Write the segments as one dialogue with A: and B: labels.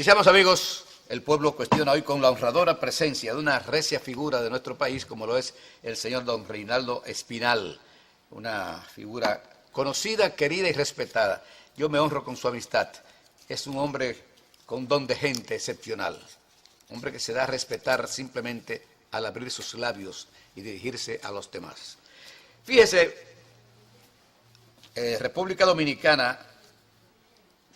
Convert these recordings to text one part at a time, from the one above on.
A: Iniciamos, amigos. El pueblo cuestiona hoy con la honradora presencia de una recia figura de nuestro país, como lo es el señor don Reinaldo Espinal, una figura conocida, querida y respetada. Yo me honro con su amistad. Es un hombre con don de gente excepcional, hombre que se da a respetar simplemente al abrir sus labios y dirigirse a los demás. Fíjese, República Dominicana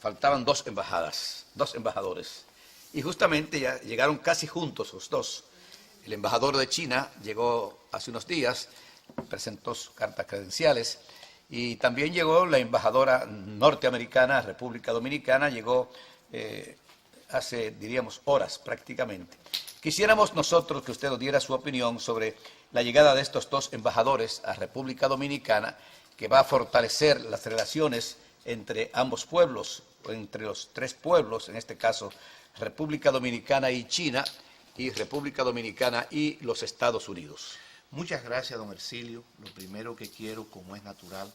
A: faltaban dos embajadores. Y justamente ya llegaron casi juntos los dos. El embajador de China llegó hace unos días, presentó sus cartas credenciales, y también llegó la embajadora norteamericana, República Dominicana, llegó hace, diríamos, horas prácticamente. Quisiéramos nosotros que usted nos diera su opinión sobre la llegada de estos dos embajadores a República Dominicana, que va a fortalecer las relaciones entre ambos pueblos, o entre los tres pueblos, en este caso República Dominicana y China, y República Dominicana y los Estados Unidos.
B: Muchas gracias, don Ercilio. Lo primero que quiero, como es natural,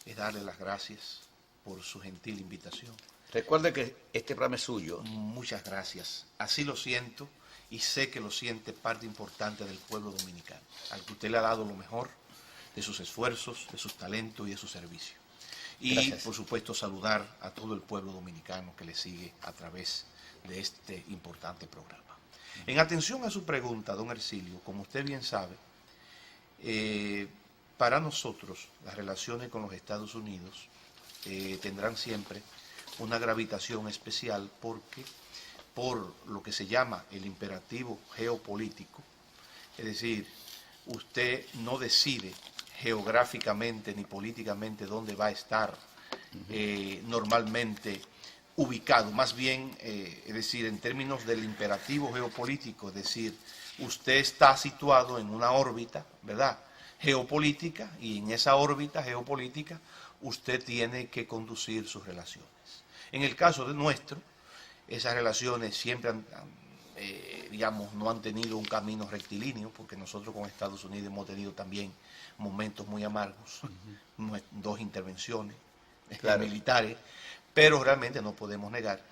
B: es darle las gracias por su gentil invitación.
A: Recuerde que este programa es suyo.
B: Muchas gracias. Así lo siento y sé que lo siente parte importante del pueblo dominicano, al que usted le ha dado lo mejor de sus esfuerzos, de sus talentos y de su servicio. Y, gracias. Por supuesto, saludar a todo el pueblo dominicano que le sigue a través de este importante programa. En atención a su pregunta, don Ercilio, como usted bien sabe, para nosotros las relaciones con los Estados Unidos tendrán siempre una gravitación especial porque por lo que se llama el imperativo geopolítico, es decir, usted no decide geográficamente ni políticamente dónde va a estar normalmente ubicado, más bien, es decir, en términos del imperativo geopolítico, es decir, usted está situado en una órbita, ¿verdad?, geopolítica, y en esa órbita geopolítica usted tiene que conducir sus relaciones. En el caso de nuestro, esas relaciones siempre digamos, no han tenido un camino rectilíneo, porque nosotros con Estados Unidos hemos tenido también momentos muy amargos, dos intervenciones militares, pero realmente no podemos negar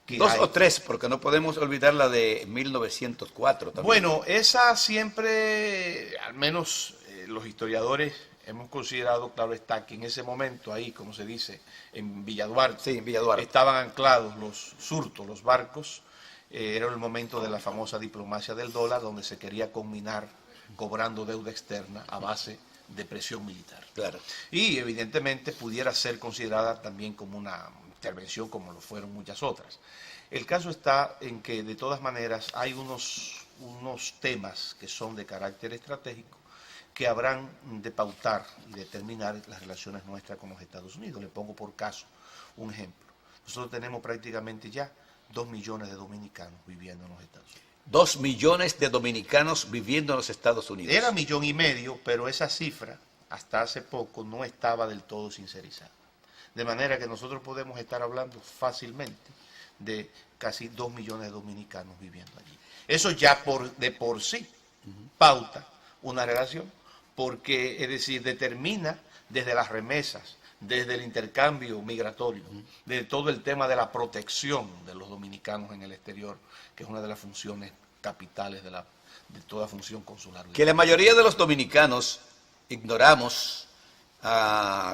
B: que
A: dos o tres, porque no podemos olvidar la de 1904 también.
B: Bueno, esa siempre, al menos los historiadores hemos considerado, claro está, que en ese momento ahí, como se dice, en Villa Duarte,
A: sí, en Villa Duarte,
B: estaban anclados los surtos, los barcos. Era el momento de la famosa diplomacia del dólar, donde se quería combinar cobrando deuda externa a base de presión militar.
A: Claro.
B: Y evidentemente pudiera ser considerada también como una intervención, como lo fueron muchas otras. El caso está en que de todas maneras hay unos temas que son de carácter estratégico que habrán de pautar y determinar las relaciones nuestras con los Estados Unidos. Le pongo por caso un ejemplo. Nosotros tenemos prácticamente ya 2 millones de dominicanos viviendo en los Estados Unidos.
A: 2 millones de dominicanos viviendo en los Estados Unidos.
B: Era 1,5 millones, pero esa cifra hasta hace poco no estaba del todo sincerizada. De manera que nosotros podemos estar hablando fácilmente de casi 2 millones de dominicanos viviendo allí. Eso ya de por sí pauta una relación, porque, es decir, determina desde las remesas, desde el intercambio migratorio, de todo el tema de la protección de los dominicanos en el exterior, que es una de las funciones capitales de toda función consular.
A: Que la mayoría de los dominicanos ignoramos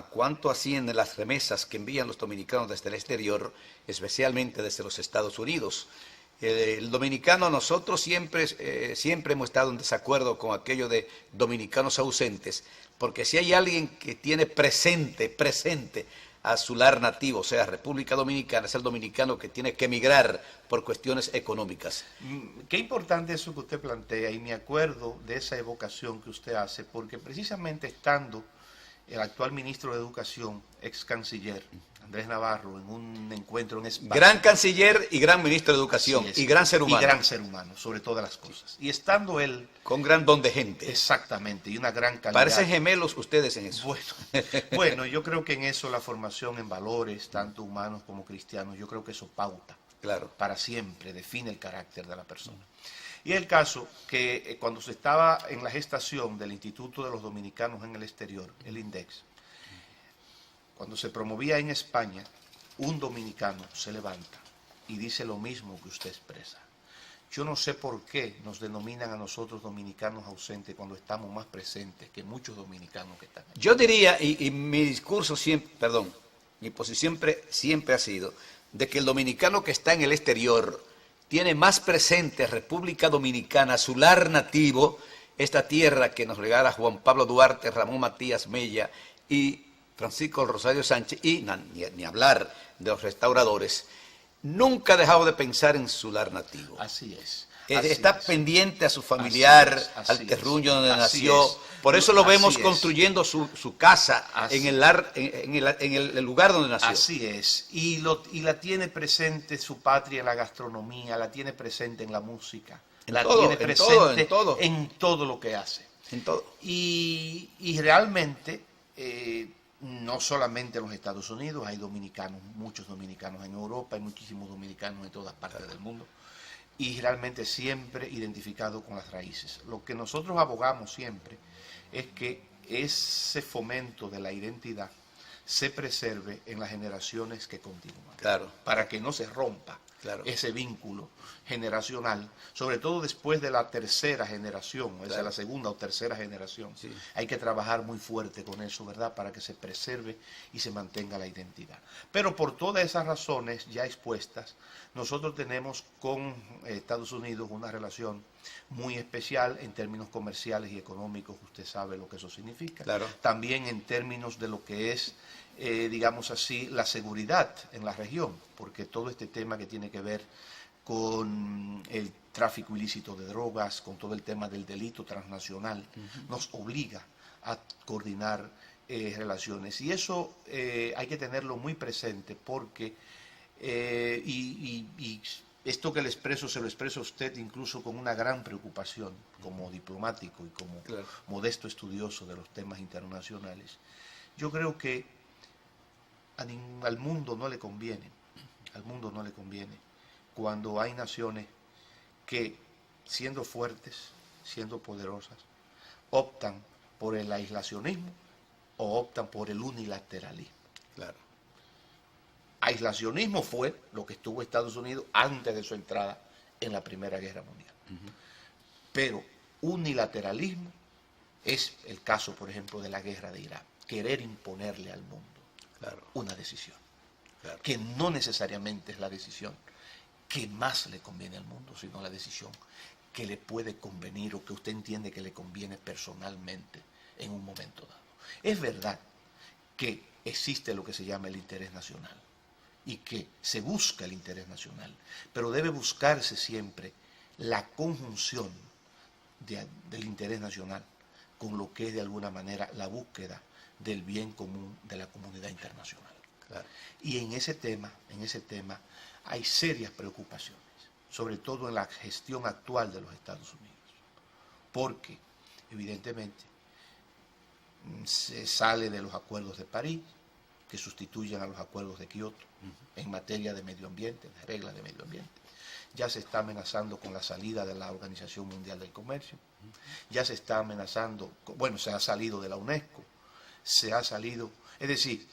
A: cuánto ascienden las remesas que envían los dominicanos desde el exterior, especialmente desde los Estados Unidos. El dominicano, nosotros siempre hemos estado en desacuerdo con aquello de dominicanos ausentes, porque si hay alguien que tiene presente a su lar nativo, o sea, República Dominicana, es el dominicano que tiene que emigrar por cuestiones económicas.
B: Qué importante eso que usted plantea, y me acuerdo de esa evocación que usted hace, porque precisamente estando el actual ministro de Educación, ex canciller, Andrés Navarro, en un encuentro en España.
A: Gran canciller y gran ministro de Educación, y gran ser humano.
B: Y gran ser humano, sobre todas las cosas. Y estando él...
A: con gran don de gente.
B: Exactamente, y una gran calidad.
A: Parecen gemelos ustedes en eso.
B: Bueno, yo creo que en eso la formación en valores, tanto humanos como cristianos, yo creo que eso pauta.
A: Claro.
B: Para siempre, define el carácter de la persona. Y el caso que cuando se estaba en la gestación del Instituto de los Dominicanos en el Exterior, el INDEX, cuando se promovía en España, un dominicano se levanta y dice lo mismo que usted expresa. Yo no sé por qué nos denominan a nosotros dominicanos ausentes cuando estamos más presentes que muchos dominicanos que están aquí.
A: Yo diría, y mi discurso siempre, perdón, mi posición siempre ha sido de que el dominicano que está en el exterior tiene más presente República Dominicana, su lar nativo, esta tierra que nos regala Juan Pablo Duarte, Ramón Matías Mella y Francisco Rosario Sánchez, y ni hablar de los restauradores. Nunca ha dejado de pensar en su lar nativo.
B: Así es.
A: Está pendiente a su familiar, al terruño donde nació. Por eso lo vemos construyendo su casa en el lugar donde nació.
B: Así es. Y la tiene presente su patria en la gastronomía, la tiene presente en la música, tiene presente en todo lo que hace.
A: En todo.
B: Y realmente, no solamente en los Estados Unidos, hay dominicanos, muchos dominicanos en Europa, hay muchísimos dominicanos en todas partes del mundo. Y realmente siempre identificado con las raíces. Lo que nosotros abogamos siempre es que ese fomento de la identidad se preserve en las generaciones que continúan.
A: Claro.
B: Para que no se rompa ese vínculo generacional, sobre todo después de la tercera generación, o sea, la segunda o tercera generación. Sí. Hay que trabajar muy fuerte con eso, ¿verdad?, para que se preserve y se mantenga la identidad. Pero por todas esas razones ya expuestas, nosotros tenemos con Estados Unidos una relación muy especial en términos comerciales y económicos, usted sabe lo que eso significa. Claro. También en términos de lo que es, digamos así, la seguridad en la región, porque todo este tema que tiene que ver con el tráfico ilícito de drogas, con todo el tema del delito transnacional, nos obliga a coordinar relaciones. Y eso hay que tenerlo muy presente porque, y esto que le expreso, se lo expreso a usted incluso con una gran preocupación como diplomático y como modesto estudioso de los temas internacionales. Yo creo que al mundo no le conviene, cuando hay naciones que, siendo fuertes, siendo poderosas, optan por el aislacionismo o optan por el unilateralismo. Claro. Aislacionismo fue lo que estuvo Estados Unidos antes de su entrada en la Primera Guerra Mundial. Pero unilateralismo es el caso, por ejemplo, de la guerra de Irak. Querer imponerle al mundo una decisión, que no necesariamente es la decisión que más le conviene al mundo, sino la decisión que le puede convenir o que usted entiende que le conviene personalmente en un momento dado. Es verdad que existe lo que se llama el interés nacional y que se busca el interés nacional, pero debe buscarse siempre la conjunción del interés nacional con lo que es de alguna manera la búsqueda del bien común de la comunidad internacional. Claro. Y en ese tema hay serias preocupaciones, sobre todo en la gestión actual de los Estados Unidos, porque evidentemente se sale de los acuerdos de París, que sustituyen a los acuerdos de Kioto en materia de medio ambiente, de reglas de medio ambiente. Ya se está amenazando con la salida de la Organización Mundial del Comercio, ya se está amenazando, bueno, se ha salido de la UNESCO, se ha salido, es decir,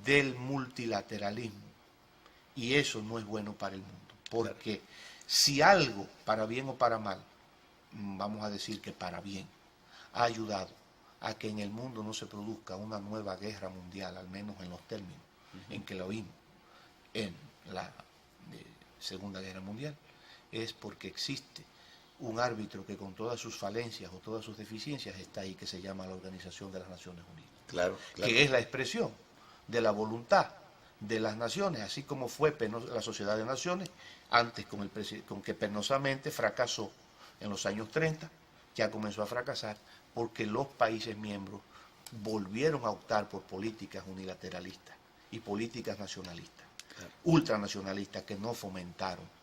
B: del multilateralismo, y eso no es bueno para el mundo, porque si algo, para bien o para mal, vamos a decir que para bien, ha ayudado a que en el mundo no se produzca una nueva guerra mundial, al menos en los términos en que lo vimos en la Segunda Guerra Mundial, es porque existe un árbitro que con todas sus falencias o todas sus deficiencias está ahí, que se llama la Organización de las Naciones Unidas, que es la expresión de la voluntad de las naciones, así como fue la Sociedad de Naciones, antes con que penosamente fracasó en los años 30, ya comenzó a fracasar porque los países miembros volvieron a optar por políticas unilateralistas y políticas nacionalistas, ultranacionalistas, que no fomentaron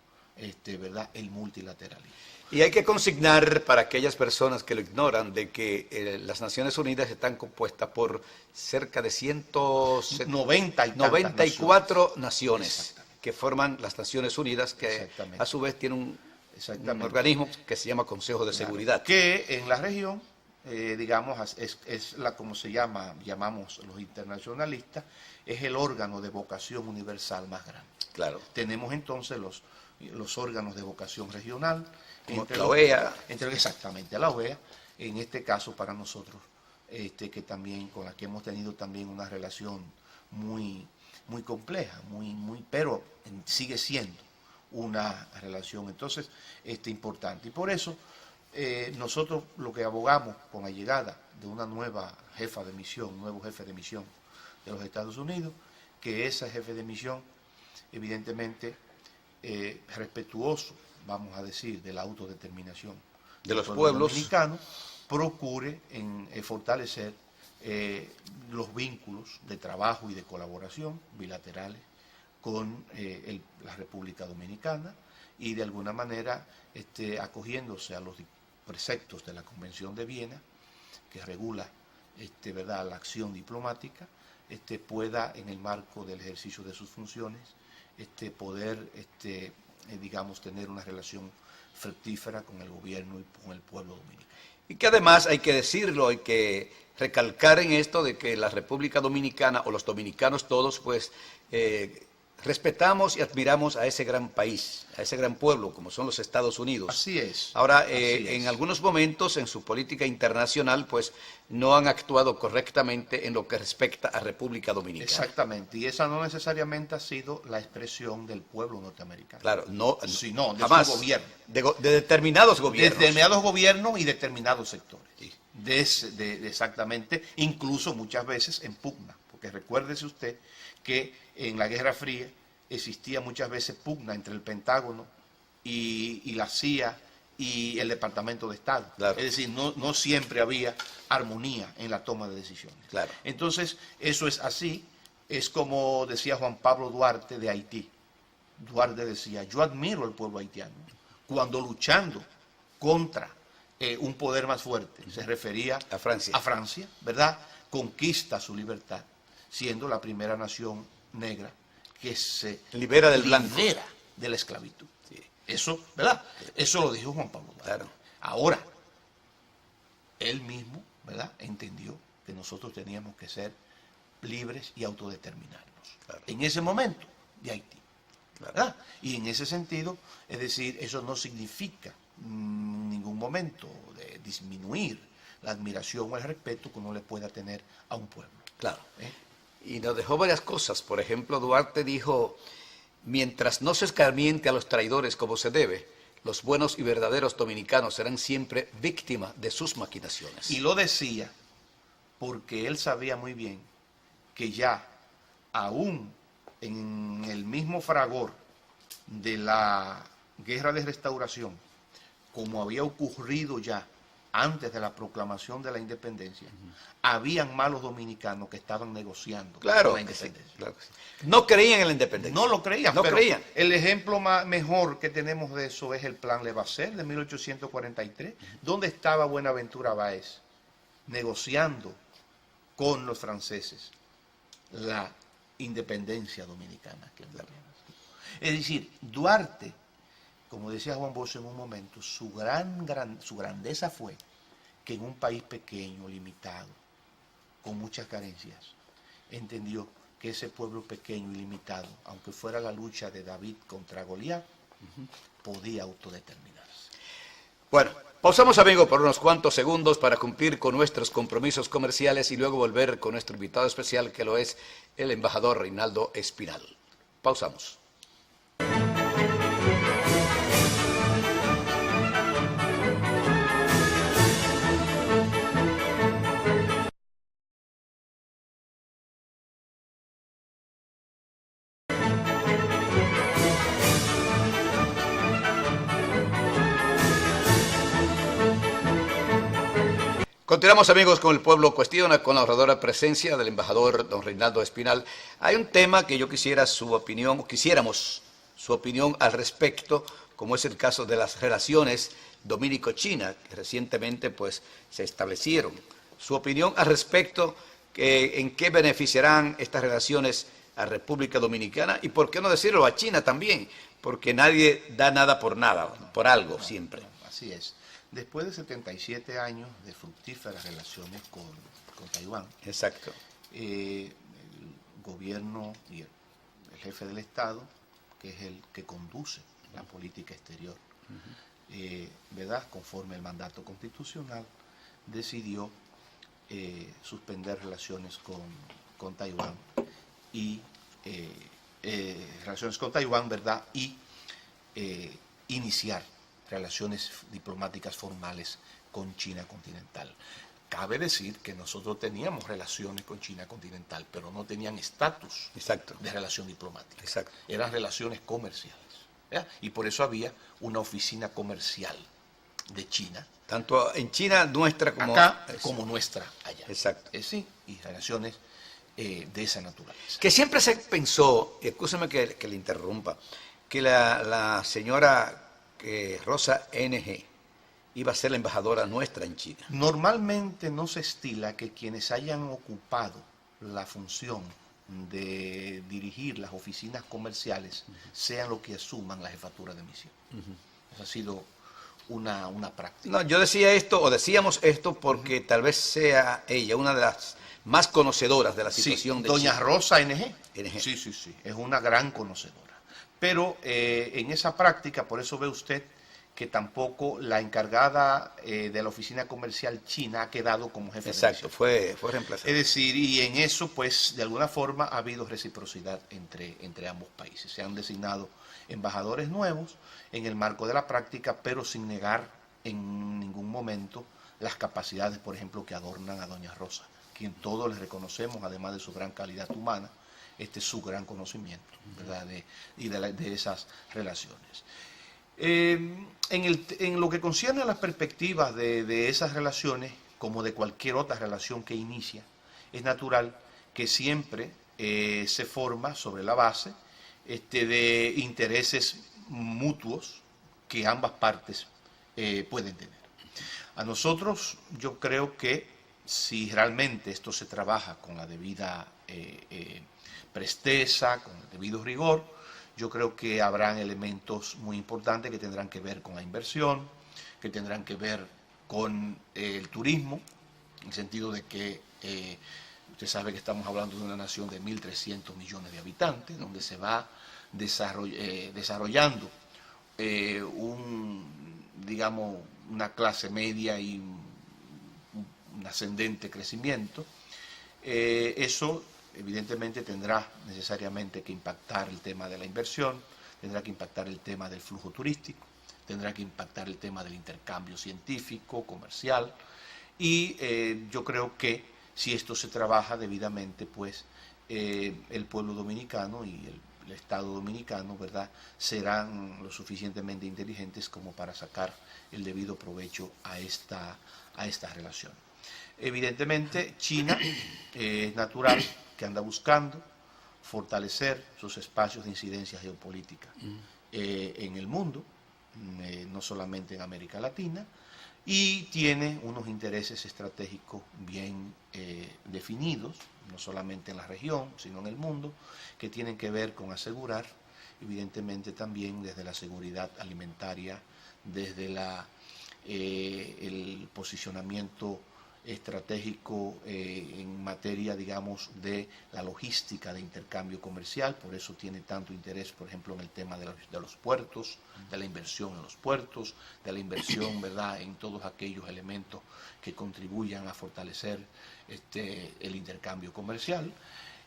B: ¿verdad?, el multilateralismo.
A: Y hay que consignar para aquellas personas que lo ignoran de que las Naciones Unidas están compuestas por cerca de 194 naciones que forman las Naciones Unidas, que a su vez tienen un organismo que se llama Consejo de Seguridad.
B: Que en la región digamos, es la, como se llamamos los internacionalistas, es el órgano de vocación universal más grande. Claro. Tenemos entonces los órganos de vocación regional,
A: entre la OEA.
B: Exactamente, la OEA, en este caso para nosotros, que también, con la que hemos tenido también una relación muy compleja, pero sigue siendo una relación entonces importante. Y por eso nosotros lo que abogamos con la llegada de una nueva jefa de misión, un nuevo jefe de misión de los Estados Unidos, que ese jefe de misión, evidentemente, respetuoso, vamos a decir, de la autodeterminación
A: de los pueblos
B: dominicanos, procure fortalecer los vínculos de trabajo y de colaboración bilaterales con la República Dominicana y de alguna manera acogiéndose a los preceptos de la Convención de Viena, que regula ¿verdad?, la acción diplomática, pueda, en el marco del ejercicio de sus funciones, poder, digamos, tener una relación fructífera con el gobierno y con el pueblo dominicano.
A: Y que además hay que decirlo, hay que recalcar en esto de que la República Dominicana, o los dominicanos todos, pues, respetamos y admiramos a ese gran país, a ese gran pueblo, como son los Estados Unidos.
B: Así es.
A: Ahora, en algunos momentos, en su política internacional, pues, no han actuado correctamente en lo que respecta a República Dominicana.
B: Exactamente, y esa no necesariamente ha sido la expresión del pueblo norteamericano.
A: Claro, no,
B: sino de
A: jamás,
B: su gobierno.
A: De determinados gobiernos.
B: De determinados gobiernos y determinados sectores. Sí. Exactamente, incluso muchas veces en pugna, porque recuérdese usted que en la Guerra Fría existía muchas veces pugna entre el Pentágono y la CIA y el Departamento de Estado.
A: Claro.
B: Es decir, no siempre había armonía en la toma de decisiones.
A: Claro.
B: Entonces, eso es así. Es como decía Juan Pablo Duarte de Haití. Duarte decía, yo admiro al pueblo haitiano cuando luchando contra un poder más fuerte, se refería
A: a Francia,
B: ¿verdad?, conquista su libertad, siendo la primera nación negra que se
A: libera del blanco,
B: de la esclavitud. Sí. Eso, ¿verdad? Eso lo dijo Juan Pablo Duarte.
A: Claro.
B: Ahora, él mismo, ¿verdad?, entendió que nosotros teníamos que ser libres y autodeterminarnos. Claro. En ese momento de Haití. ¿Verdad? Y en ese sentido, es decir, eso no significa en ningún momento de disminuir la admiración o el respeto que uno le pueda tener a un pueblo.
A: Claro. Y nos dejó varias cosas. Por ejemplo, Duarte dijo, mientras no se escarmiente a los traidores como se debe, los buenos y verdaderos dominicanos serán siempre víctimas de sus maquinaciones.
B: Y lo decía porque él sabía muy bien que ya, aún en el mismo fragor de la Guerra de Restauración, como había ocurrido ya antes de la proclamación de la independencia, habían malos dominicanos que estaban negociando
A: la
B: independencia.
A: Sí, claro que sí. No creían en la independencia.
B: No lo creían.
A: No creían.
B: El ejemplo mejor que tenemos de eso es el Plan Levasseur de 1843, donde estaba Buenaventura Báez negociando con los franceses la independencia dominicana. Es decir, Duarte, como decía Juan Bosch en un momento, su grandeza fue que en un país pequeño, limitado, con muchas carencias, entendió que ese pueblo pequeño y limitado, aunque fuera la lucha de David contra Goliat, podía autodeterminarse.
A: Bueno, pausamos, amigos, por unos cuantos segundos para cumplir con nuestros compromisos comerciales y luego volver con nuestro invitado especial, que lo es el embajador Reinaldo Espinal. Pausamos. Continuamos, amigos, con El Pueblo Cuestiona, con la honradora presencia del embajador don Reinaldo Espinal. Hay un tema que yo quisiera su opinión, o quisiéramos su opinión al respecto, como es el caso de las relaciones dominico-china, que recientemente pues se establecieron. Su opinión al respecto, en qué beneficiarán estas relaciones a República Dominicana y por qué no decirlo a China también, porque nadie da nada por nada, por algo siempre.
B: Así es. Después de 77 años de fructíferas relaciones con Taiwán,
A: Exacto.
B: el gobierno y el jefe del Estado, que es el que conduce la política exterior, ¿verdad? Conforme el mandato constitucional, decidió suspender relaciones con Taiwán y ¿verdad? Y iniciar relaciones diplomáticas formales con China continental. Cabe decir que nosotros teníamos relaciones con China continental, pero no tenían estatus de relación diplomática.
A: Exacto.
B: Eran relaciones comerciales, ¿verdad? Y por eso había una oficina comercial de China.
A: Tanto en China nuestra como
B: acá, como nuestra allá.
A: Exacto.
B: Sí, y relaciones de esa naturaleza.
A: Que siempre se pensó, y escúchame que le interrumpa, que la señora Rosa N.G. iba a ser la embajadora nuestra en China.
B: Normalmente no se estila que quienes hayan ocupado la función de dirigir las oficinas comerciales sean los que asuman la jefatura de misión. Esa ha sido una práctica.
A: No, yo decía esto, o decíamos esto, porque tal vez sea ella una de las más conocedoras de la situación de
B: doña
A: China.
B: Rosa N.G.
A: NG.
B: Sí, es una gran conocedora. Pero en esa práctica, por eso ve usted que tampoco la encargada de la oficina comercial china ha quedado como jefe de misión.
A: Exacto, fue reemplazada.
B: Es decir, y en eso, pues, de alguna forma ha habido reciprocidad entre ambos países. Se han designado embajadores nuevos en el marco de la práctica, pero sin negar en ningún momento las capacidades, por ejemplo, que adornan a doña Rosa, quien todos le reconocemos, además de su gran calidad humana, su gran conocimiento, ¿verdad? de esas relaciones. En lo que concierne a las perspectivas de esas relaciones, como de cualquier otra relación que inicia, es natural que siempre se forma sobre la base de intereses mutuos que ambas partes pueden tener. A nosotros, yo creo que si realmente esto se trabaja con la debida presteza, con el debido rigor, yo creo que habrán elementos muy importantes que tendrán que ver con la inversión, que tendrán que ver con el turismo, en el sentido de que usted sabe que estamos hablando de una nación de 1.300 millones de habitantes, donde se va desarrollando una clase media y un ascendente crecimiento. Eso evidentemente tendrá necesariamente que impactar el tema de la inversión, tendrá que impactar el tema del flujo turístico, tendrá que impactar el tema del intercambio científico, comercial, y yo creo que si esto se trabaja debidamente, pues el pueblo dominicano y el Estado dominicano, ¿verdad?, serán lo suficientemente inteligentes como para sacar el debido provecho a esta relación. Evidentemente, China es natural que anda buscando fortalecer sus espacios de incidencia geopolítica en el mundo, no solamente en América Latina, y tiene unos intereses estratégicos bien definidos, no solamente en la región, sino en el mundo, que tienen que ver con asegurar, evidentemente también desde la seguridad alimentaria, desde el posicionamiento estratégico en materia, digamos, de la logística de intercambio comercial. Por eso tiene tanto interés, por ejemplo, en el tema de los puertos, de la inversión en los puertos, de la inversión, ¿verdad?, en todos aquellos elementos que contribuyan a fortalecer el intercambio comercial.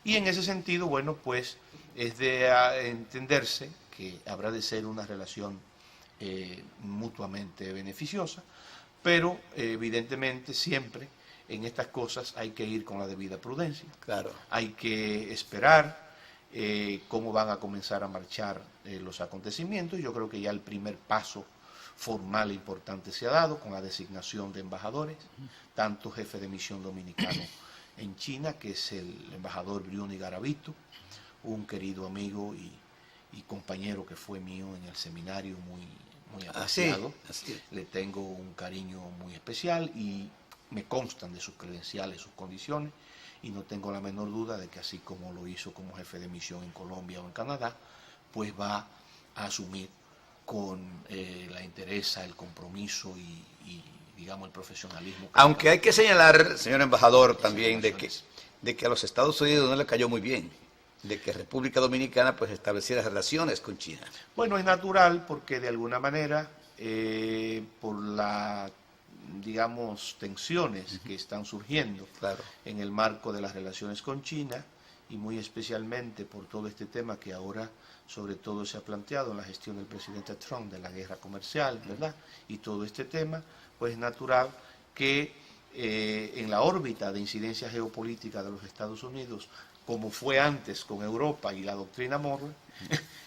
B: Y en ese sentido, bueno, pues es de entenderse que habrá de ser una relación mutuamente beneficiosa, pero evidentemente siempre en estas cosas hay que ir con la debida prudencia.
A: Claro.
B: Hay que esperar cómo van a comenzar a marchar los acontecimientos. Yo creo que ya el primer paso formal e importante se ha dado con la designación de embajadores, tanto jefe de misión dominicano en China, que es el embajador Brioni Garavito, un querido amigo y compañero que fue mío en el seminario, muy apreciado.
A: Así.
B: Le tengo un cariño muy especial y me constan de sus credenciales, sus condiciones, y no tengo la menor duda de que así como lo hizo como jefe de misión en Colombia o en Canadá, pues va a asumir con la entereza, el compromiso y digamos, el profesionalismo.
A: Aunque hay que señalar, señor embajador, también de que a los Estados Unidos no le cayó muy bien de que República Dominicana pues estableciera relaciones con China.
B: Bueno, es natural porque de alguna manera, por la, digamos, tensiones que están surgiendo en el marco de las relaciones con China, y muy especialmente por todo este tema que ahora sobre todo se ha planteado en la gestión del presidente Trump de la guerra comercial, ¿verdad? Y todo este tema, pues es natural que en la órbita de incidencia geopolítica de los Estados Unidos, como fue antes con Europa y la doctrina Monroe,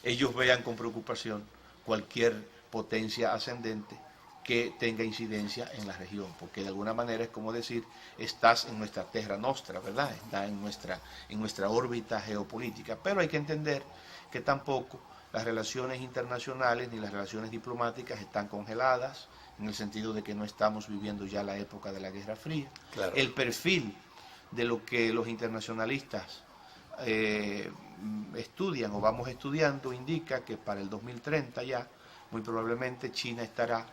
B: ellos vean con preocupación cualquier potencia ascendente que tenga incidencia en la región, porque de alguna manera es como decir, estás en nuestra terra nostra, ¿verdad? Está en nuestra órbita geopolítica, pero hay que entender que tampoco las relaciones internacionales ni las relaciones diplomáticas están congeladas, en el sentido de que no estamos viviendo ya la época de la Guerra Fría.
A: Claro.
B: El perfil de lo que los internacionalistas estudian o vamos estudiando indica que para el 2030 ya, muy probablemente China estará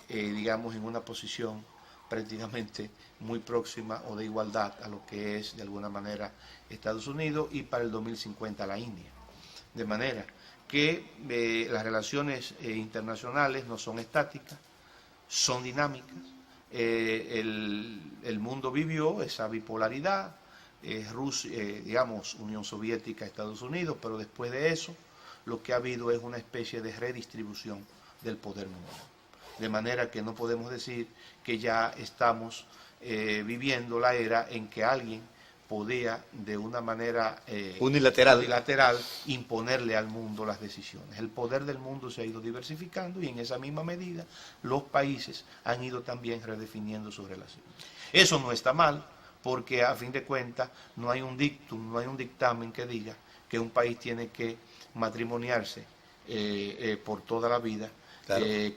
B: digamos, en una posición prácticamente muy próxima o de igualdad a lo que es de alguna manera Estados Unidos, y para el 2050 la India. De manera que las relaciones internacionales no son estáticas, son dinámicas. El mundo vivió esa bipolaridad, Rusia, digamos, Unión Soviética, Estados Unidos, pero después de eso lo que ha habido es una especie de redistribución del poder mundial. De manera que no podemos decir que ya estamos viviendo la era en que alguien podía de una manera unilateral imponerle al mundo las decisiones. El poder del mundo se ha ido diversificando y en esa misma medida los países han ido también redefiniendo sus relaciones. Eso no está mal, porque a fin de cuentas no hay un dictum, no hay un dictamen que diga que un país tiene que matrimoniarse por toda la vida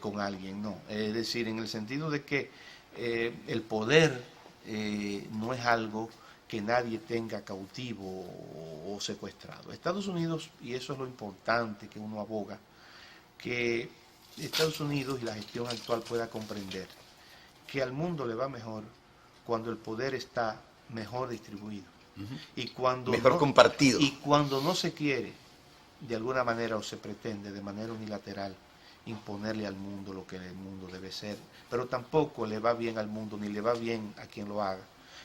B: con alguien, no. Es decir, en el sentido de que el poder no es algo que nadie tenga cautivo o secuestrado. Estados Unidos, y eso es lo importante que uno aboga, que Estados Unidos y la gestión actual pueda comprender que al mundo le va mejor cuando el poder está mejor distribuido. Y cuando
A: mejor compartido.
B: Y cuando no se quiere, de alguna manera, o se pretende de manera unilateral, imponerle al mundo lo que el mundo debe ser, pero tampoco le va bien al mundo, ni le va bien a quien lo haga,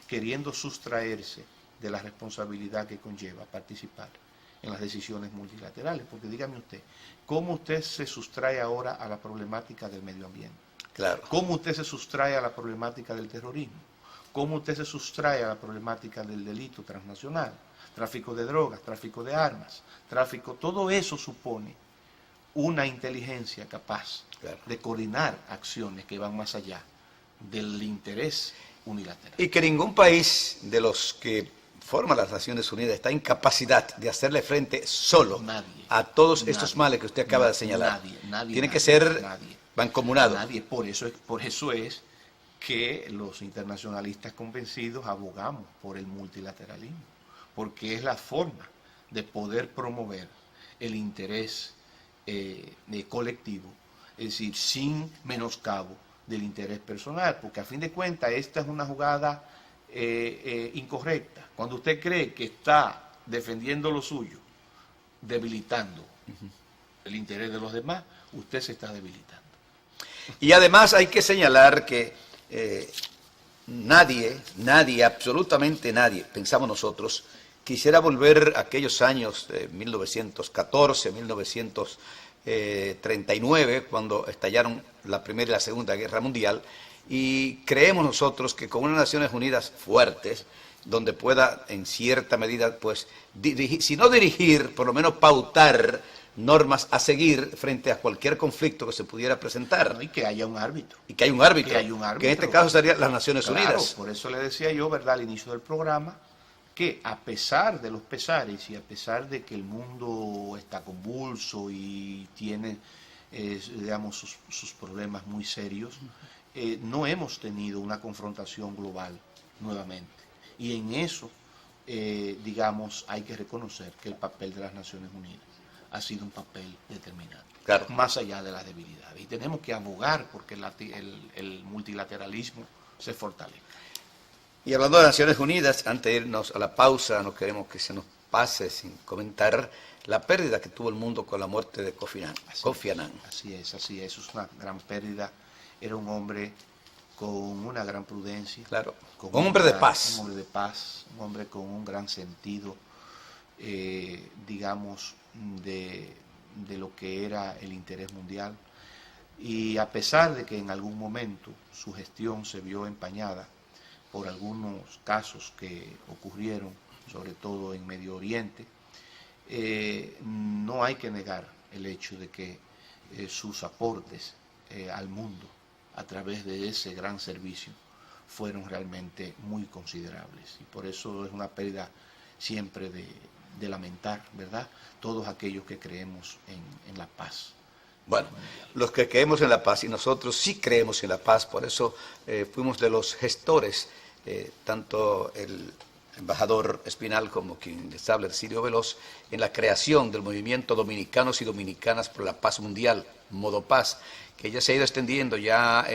B: queriendo sustraerse de la responsabilidad que conlleva participar en las decisiones multilaterales. Porque dígame usted, ¿cómo usted se sustrae ahora a la problemática del medio ambiente?
A: Claro.
B: ¿Cómo usted se sustrae a la problemática del terrorismo? ¿Cómo usted se sustrae a la problemática del delito transnacional? Tráfico de drogas, tráfico de armas, tráfico, todo eso supone una inteligencia capaz de coordinar acciones que van más allá del interés unilateral.
A: Y que ningún país de los que forman las Naciones Unidas está en capacidad de hacerle frente solo a todos estos males que usted acaba de señalar. Tiene que ser mancomunado.
B: Por eso es que los internacionalistas convencidos abogamos por el multilateralismo, porque es la forma de poder promover el interés colectivo, es decir, sin menoscabo del interés personal, porque a fin de cuentas esta es una jugada incorrecta. Cuando usted cree que está defendiendo lo suyo, debilitando el interés de los demás, usted se está debilitando.
A: Y además hay que señalar que nadie, absolutamente nadie, pensamos nosotros, quisiera volver a aquellos años de 1914, 1939, cuando estallaron la Primera y la Segunda Guerra Mundial, y creemos nosotros que con unas Naciones Unidas fuertes, donde pueda en cierta medida, pues, si no dirigir, por lo menos pautar normas a seguir frente a cualquier conflicto que se pudiera presentar.
B: Y que haya un árbitro.
A: Y que haya un árbitro. Que en este caso serían las Naciones Unidas.
B: Por eso le decía yo, ¿verdad?, al inicio del programa, que a pesar de los pesares y a pesar de que el mundo está convulso y tiene, digamos, sus problemas muy serios, no hemos tenido una confrontación global nuevamente. Y en eso, digamos, hay que reconocer que el papel de las Naciones Unidas ha sido un papel determinante.
A: Claro.
B: más allá de las debilidades. Y tenemos que abogar porque el multilateralismo se fortalezca.
A: Y hablando de Naciones Unidas, antes de irnos a la pausa, no queremos que se nos pase sin comentar la pérdida que tuvo el mundo con la muerte de Kofi Annan.
B: Así es, es una gran pérdida. Era un hombre con una gran prudencia.
A: Claro, un hombre de paz.
B: Un hombre de paz, un hombre con un gran sentido, digamos, de lo que era el interés mundial. Y a pesar de que en algún momento su gestión se vio empañada por algunos casos que ocurrieron, sobre todo en Medio Oriente, no hay que negar el hecho de que sus aportes al mundo a través de ese gran servicio fueron realmente muy considerables. Y por eso es una pérdida siempre de lamentar, ¿verdad? Todos aquellos que creemos en la paz.
A: Bueno, los que creemos en la paz, y nosotros sí creemos en la paz, por eso fuimos de los gestores, tanto el embajador Espinal como quien les habla, Ercilio Veloz, en la creación del movimiento Dominicanos y Dominicanas por la Paz Mundial, Modo Paz, que ya se ha ido extendiendo, ya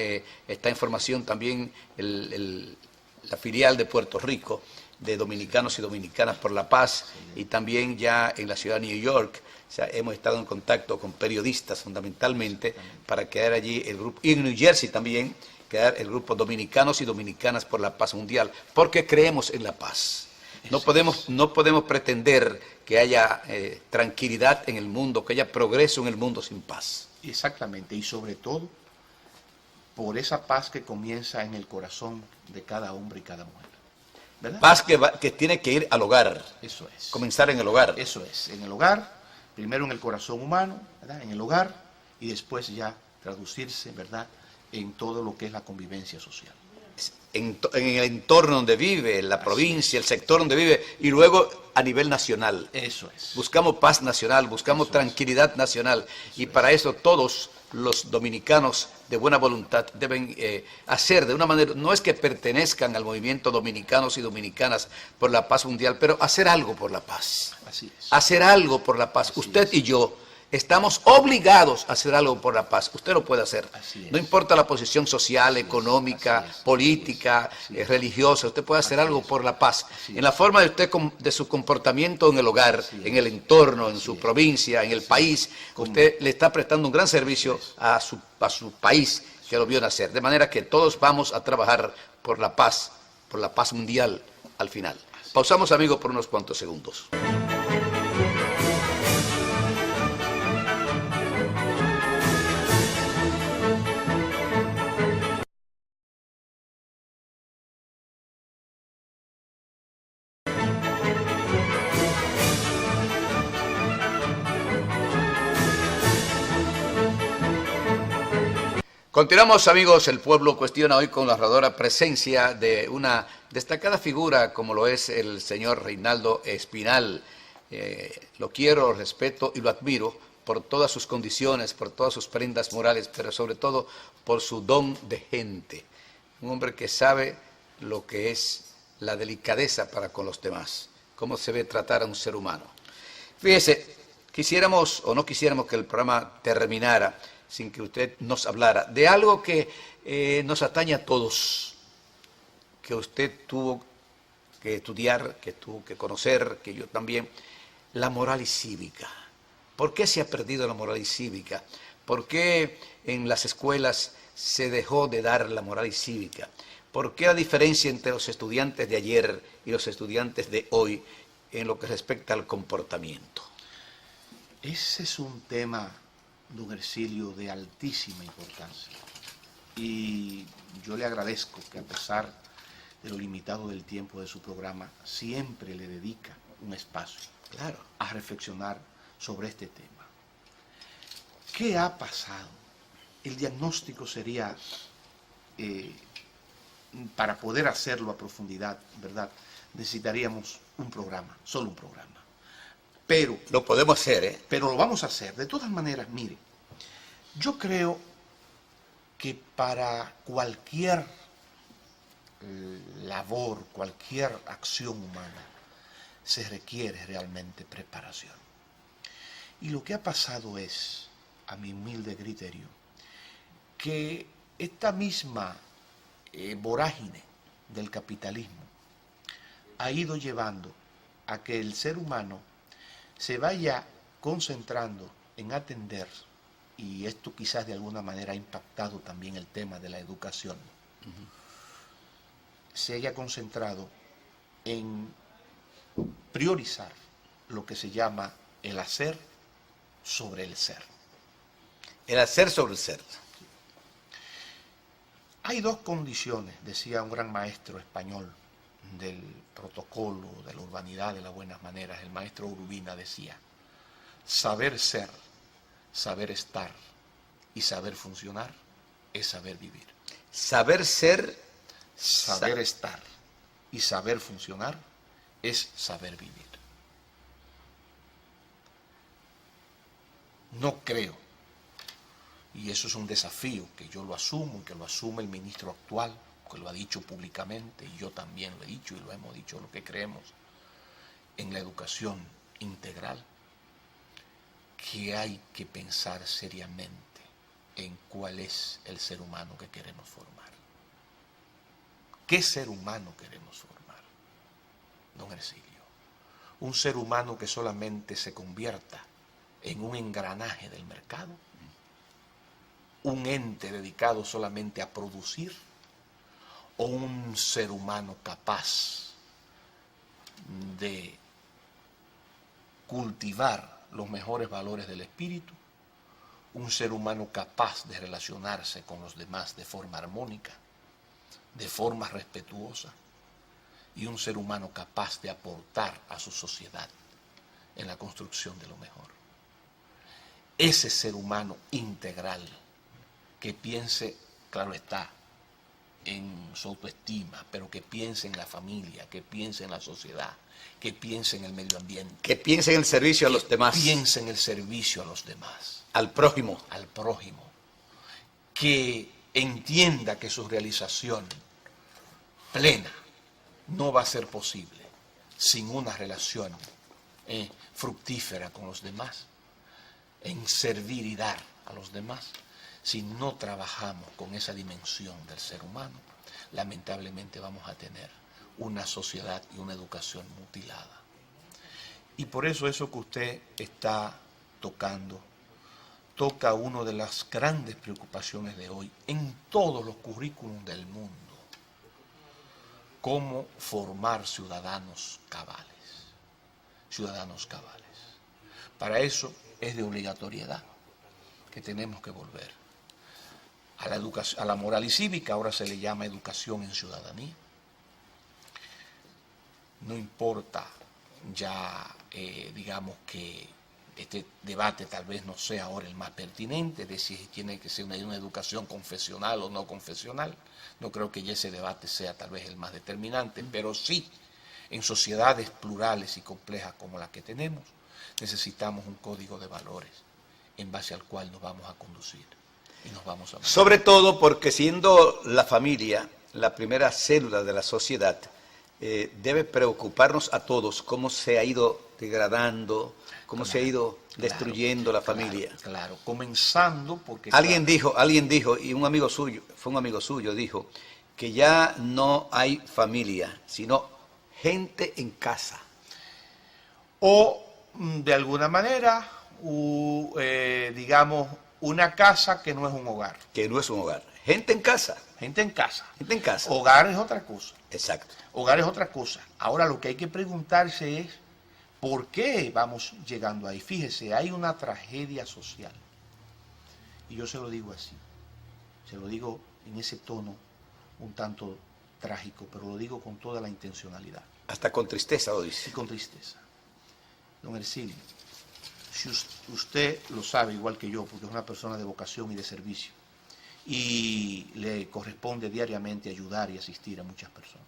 A: está en formación también la filial de Puerto Rico, de Dominicanos y Dominicanas por la Paz, y también ya en la ciudad de New York. O sea, hemos estado en contacto con periodistas fundamentalmente para crear allí el grupo, y en New Jersey también, crear el grupo Dominicanos y Dominicanas por la Paz Mundial, porque creemos en la paz. No podemos pretender que haya tranquilidad en el mundo, que haya progreso en el mundo sin paz.
B: Exactamente, y sobre todo por esa paz que comienza en el corazón de cada hombre y cada mujer, ¿verdad?
A: Paz que tiene que ir al hogar.
B: Eso es.
A: Comenzar en el hogar.
B: Eso es, en el hogar, primero en el corazón humano, ¿verdad? En el hogar, y después ya traducirse, ¿verdad?, en todo lo que es la convivencia social.
A: En el entorno donde vive, la provincia, el sector donde vive, y luego a nivel nacional.
B: Eso es.
A: Buscamos paz nacional, buscamos tranquilidad nacional, y para eso todos los dominicanos de buena voluntad deben hacer de una manera, no es que pertenezcan al movimiento Dominicanos y Dominicanas por la Paz Mundial, pero hacer algo por la paz.
B: Así es.
A: Hacer algo por la paz. Usted y yo estamos obligados a hacer algo por la paz. Usted lo puede hacer. No importa la posición social, económica, política, religiosa. Usted puede hacer algo por la paz. En la forma de su comportamiento en el hogar, en el entorno, en su provincia, en el país, usted le está prestando un gran servicio a su país que lo vio nacer. De manera que todos vamos a trabajar por la paz mundial al final. Pausamos, amigos, por unos cuantos segundos. Continuamos, amigos. El pueblo cuestiona hoy con la honradora presencia de una destacada figura como lo es el señor Reinaldo Espinal. Lo quiero, lo respeto y lo admiro por todas sus condiciones, por todas sus prendas morales, pero sobre todo por su don de gente. Un hombre que sabe lo que es la delicadeza para con los demás, cómo se debe tratar a un ser humano. Fíjese, quisiéramos o no quisiéramos que el programa terminara sin que usted nos hablara de algo que nos atañe a todos, que usted tuvo que estudiar, que tuvo que conocer, que yo también, la moral y cívica. ¿Por qué se ha perdido la moral y cívica? ¿Por qué en las escuelas se dejó de dar la moral y cívica? ¿Por qué la diferencia entre los estudiantes de ayer y los estudiantes de hoy en lo que respecta al comportamiento?
B: Ese es un tema, don Ercilio, de altísima importancia. Y yo le agradezco que a pesar de lo limitado del tiempo de su programa, siempre le dedica un espacio, claro, a reflexionar sobre este tema. ¿Qué ha pasado? El diagnóstico sería, para poder hacerlo a profundidad, ¿verdad?, necesitaríamos un programa, solo un programa. Pero
A: lo podemos hacer, ¿eh?
B: Pero lo vamos a hacer. De todas maneras, mire, yo creo que para cualquier labor, cualquier acción humana, se requiere realmente preparación. Y lo que ha pasado es, a mi humilde criterio, que esta misma vorágine del capitalismo ha ido llevando a que el ser humano se vaya concentrando en atender, y esto quizás de alguna manera ha impactado también el tema de la educación, se haya concentrado en priorizar lo que se llama el hacer sobre el ser.
A: El hacer sobre el ser.
B: Hay dos condiciones, decía un gran maestro español del protocolo, de la urbanidad, de las buenas maneras, el maestro Urbina decía: saber ser, saber estar y saber funcionar es saber vivir.
A: Saber ser,
B: saber estar y saber funcionar es saber vivir. No creo, y eso es un desafío que yo lo asumo y que lo asume el ministro actual, que lo ha dicho públicamente, y yo también lo he dicho y lo hemos dicho, lo que creemos en la educación integral, que hay que pensar seriamente en cuál es el ser humano que queremos formar. ¿Qué ser humano queremos formar, don Hercilio? ¿Un ser humano que solamente se convierta en un engranaje del mercado? ¿Un ente dedicado solamente a producir? ¿O un ser humano capaz de cultivar los mejores valores del espíritu? ¿Un ser humano capaz de relacionarse con los demás de forma armónica, de forma respetuosa? Y un ser humano capaz de aportar a su sociedad en la construcción de lo mejor. Ese ser humano integral que piense, claro está, en su autoestima, pero que piense en la familia, que piense en la sociedad, que piense en el medio ambiente.
A: Que piense en el servicio a los demás.
B: Piense en el servicio a los demás.
A: Al prójimo.
B: Al prójimo. Que entienda que su realización plena no va a ser posible sin una relación fructífera con los demás, en servir y dar a los demás. Si no trabajamos con esa dimensión del ser humano, lamentablemente vamos a tener una sociedad y una educación mutilada. Y por eso que usted está tocando, toca una de las grandes preocupaciones de hoy en todos los currículums del mundo: cómo formar ciudadanos cabales. Ciudadanos cabales. Para eso es de obligatoriedad que tenemos que volver a la educación, a la moral y cívica. Ahora se le llama educación en ciudadanía. No importa ya, digamos que este debate tal vez no sea ahora el más pertinente, de si tiene que ser una educación confesional o no confesional. No creo que ya ese debate sea tal vez el más determinante, pero sí, en sociedades plurales y complejas como la que tenemos, necesitamos un código de valores en base al cual nos vamos a conducir y nos vamos a manejar.
A: Sobre todo porque siendo la familia la primera célula de la sociedad, debe preocuparnos a todos cómo se ha ido degradando, cómo se ha ido destruyendo la familia.
B: Claro, comenzando porque...
A: Alguien dijo, y un amigo suyo, fue un amigo suyo, dijo que ya no hay familia, sino gente en casa.
B: O, de alguna manera, digamos, una casa que no es un hogar.
A: Que no es un hogar. Gente en casa.
B: Gente en casa.
A: Gente en casa.
B: Hogar es otra cosa.
A: Exacto.
B: Hogar es otra cosa. Ahora lo que hay que preguntarse es, ¿por qué vamos llegando ahí? Fíjese, hay una tragedia social. Y yo se lo digo así. Se lo digo en ese tono un tanto trágico, pero lo digo con toda la intencionalidad.
A: Hasta con tristeza lo dice.
B: Y con tristeza. Don Hercilio, si usted lo sabe igual que yo, porque es una persona de vocación y de servicio, y le corresponde diariamente ayudar y asistir a muchas personas.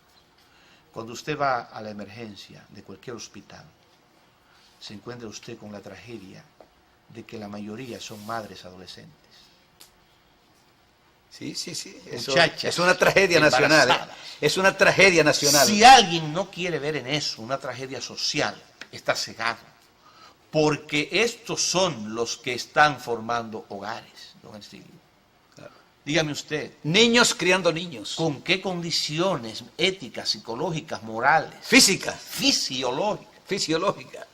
B: Cuando usted va a la emergencia de cualquier hospital, se encuentra usted con la tragedia de que la mayoría son madres adolescentes.
A: Sí.
B: Muchachas
A: es una tragedia nacional. Es una tragedia nacional.
B: Si alguien no quiere ver en eso una tragedia social, está cegado. porque estos son los que están formando hogares, don Estilio. Dígame usted.
A: Niños criando niños.
B: ¿Con qué condiciones éticas, psicológicas, morales?
A: Físicas.
B: Fisiológicas.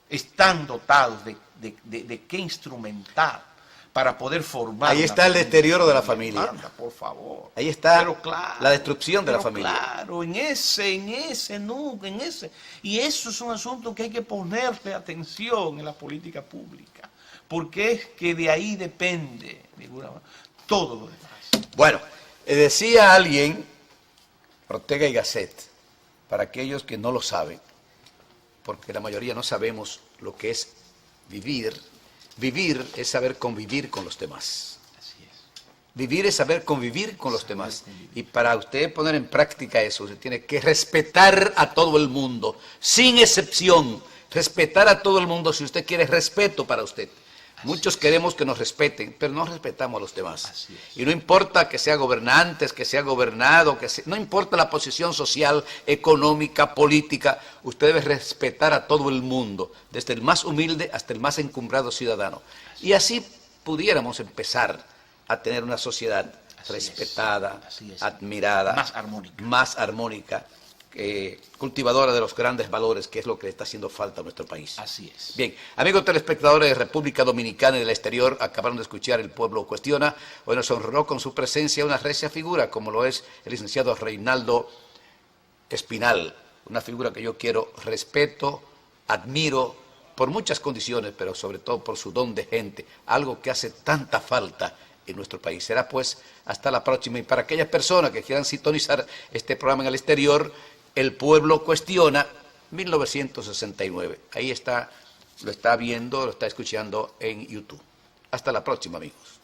B: Están dotados de qué instrumental para poder formar.
A: Ahí está el deterioro de la familia.
B: Anda, por favor.
A: Ahí está
B: Pero claro,
A: la destrucción de la familia.
B: Claro, en ese. Y eso es un asunto que hay que ponerle atención en la política pública, porque es que de ahí depende todo lo demás.
A: Bueno, decía alguien, Ortega y Gasset, para aquellos que no lo saben, porque la mayoría no sabemos lo que es vivir. Vivir es saber convivir con los demás.
B: Así es.
A: Vivir es saber convivir con los demás. Y para usted poner en práctica eso, usted tiene que respetar a todo el mundo, sin excepción. Respetar a todo el mundo si usted quiere respeto para usted. Muchos queremos que nos respeten, pero no respetamos a los demás. Y no importa que sea gobernantes, que sea gobernado, no importa la posición social, económica, política, usted debe respetar a todo el mundo, desde el más humilde hasta el más encumbrado ciudadano. Y así pudiéramos empezar a tener una sociedad respetada, admirada, más armónica, cultivadora de los grandes valores, que es lo que le está haciendo falta a nuestro país.
B: Así es.
A: Bien, amigos telespectadores de República Dominicana y del exterior, acabaron de escuchar El Pueblo Cuestiona. Hoy nos honró con su presencia una recia figura, como lo es el licenciado Reinaldo Espinal, una figura que yo quiero, respeto, admiro, por muchas condiciones, pero sobre todo por su don de gente, algo que hace tanta falta en nuestro país. Será pues hasta la próxima. Y para aquellas personas que quieran sintonizar este programa en el exterior, El Pueblo Cuestiona, 1969. Ahí está, lo está viendo, lo está escuchando en YouTube. Hasta la próxima, amigos.